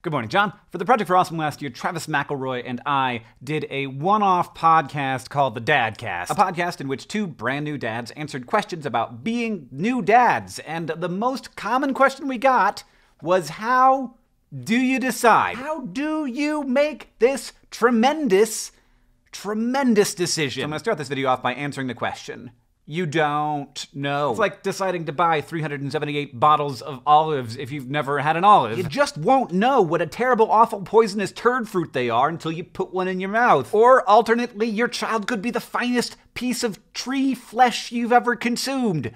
Good morning, John. For the Project for Awesome last year, Travis McElroy and I did a one-off podcast called the Dadcast, a podcast in which two brand new dads answered questions about being new dads. And the most common question we got was, how do you decide? How do you make this tremendous decision? So I'm gonna start this video off by answering the question. You don't know. It's like deciding to buy 378 bottles of olives if you've never had an olive. You just won't know what a terrible, awful, poisonous turd fruit they are until you put one in your mouth. Or alternately, your child could be the finest piece of tree flesh you've ever consumed.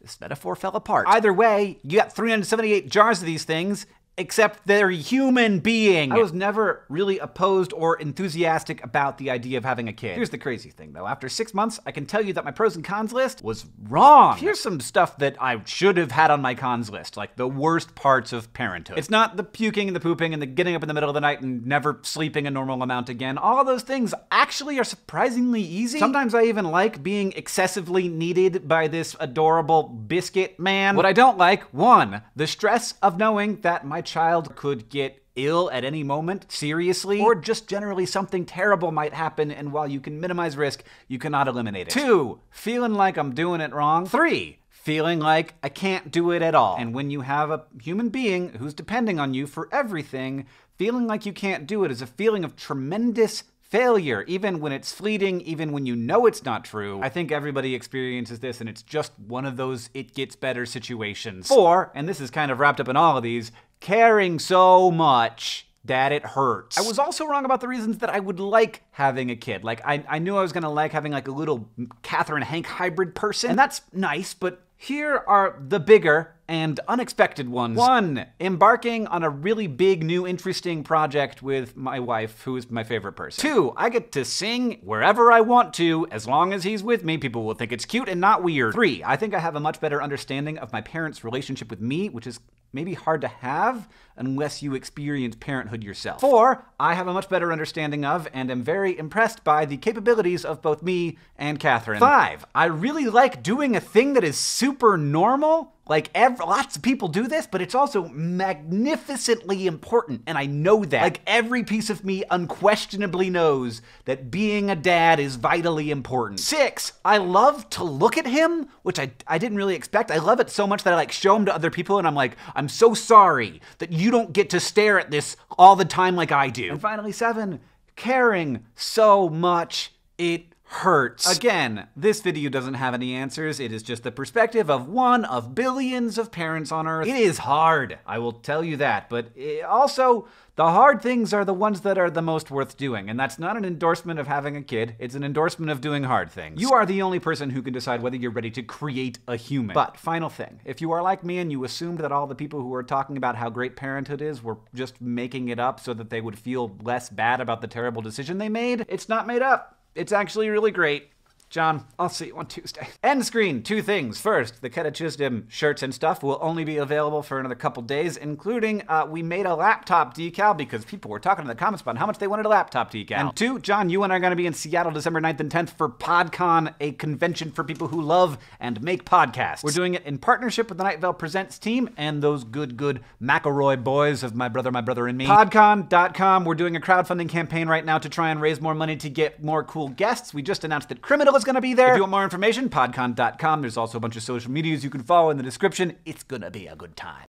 This metaphor fell apart. Either way, you got 378 jars of these things, except they're human beings. I was never really opposed or enthusiastic about the idea of having a kid. Here's the crazy thing, though. After 6 months, I can tell you that my pros and cons list was wrong. Here's some stuff that I should have had on my cons list, like the worst parts of parenthood. It's not the puking and the pooping and the getting up in the middle of the night and never sleeping a normal amount again. All of those things actually are surprisingly easy. Sometimes I even like being excessively needed by this adorable biscuit man. What I don't like, one, the stress of knowing that my child could get ill at any moment, seriously, or just generally something terrible might happen, and while you can minimize risk, you cannot eliminate it. 2, feeling like I'm doing it wrong. 3, feeling like I can't do it at all. And when you have a human being who's depending on you for everything, feeling like you can't do it is a feeling of tremendous failure, even when it's fleeting, even when you know it's not true. I think everybody experiences this, and it's just one of those it gets better situations. 4, and this is kind of wrapped up in all of these, caring so much that it hurts. I was also wrong about the reasons that I would like having a kid. Like, I knew I was gonna like having like a little Catherine Hank hybrid person, and that's nice, but here are the bigger and unexpected ones. 1, embarking on a really big, new, interesting project with my wife, who is my favorite person. 2, I get to sing wherever I want to, as long as he's with me. People will think it's cute and not weird. 3, I think I have a much better understanding of my parents' relationship with me, which is maybe hard to have unless you experience parenthood yourself. 4, I have a much better understanding of and am very impressed by the capabilities of both me and Catherine. 5, I really like doing a thing that is super normal. Like, lots of people do this, but it's also magnificently important, and I know that. Like, every piece of me unquestionably knows that being a dad is vitally important. 6, I love to look at him, which I didn't really expect. I love it so much that I, like, show him to other people, and I'm like, I'm so sorry that you don't get to stare at this all the time like I do. And finally, 7, caring so much it hurts. Again, this video doesn't have any answers. It is just the perspective of one of billions of parents on Earth. It is hard, I will tell you that, but also, the hard things are the ones that are the most worth doing, and that's not an endorsement of having a kid, it's an endorsement of doing hard things. You are the only person who can decide whether you're ready to create a human. But, final thing, if you are like me and you assumed that all the people who were talking about how great parenthood is were just making it up so that they would feel less bad about the terrible decision they made, it's not made up. It's actually really great. John, I'll see you on Tuesday. End screen, 2 things. First, the Catechism shirts and stuff will only be available for another couple days, including we made a laptop decal because people were talking in the comments about how much they wanted a laptop decal. And 2, John, you and I are going to be in Seattle December 9th and 10th for PodCon, a convention for people who love and make podcasts. We're doing it in partnership with the Night Vale Presents team and those good McElroy boys of My Brother, and Me. Podcon.com, we're doing a crowdfunding campaign right now to try and raise more money to get more cool guests. We just announced that Criminal is gonna be there. If you want more information, podcon.com. There's also a bunch of social medias you can follow in the description. It's gonna be a good time.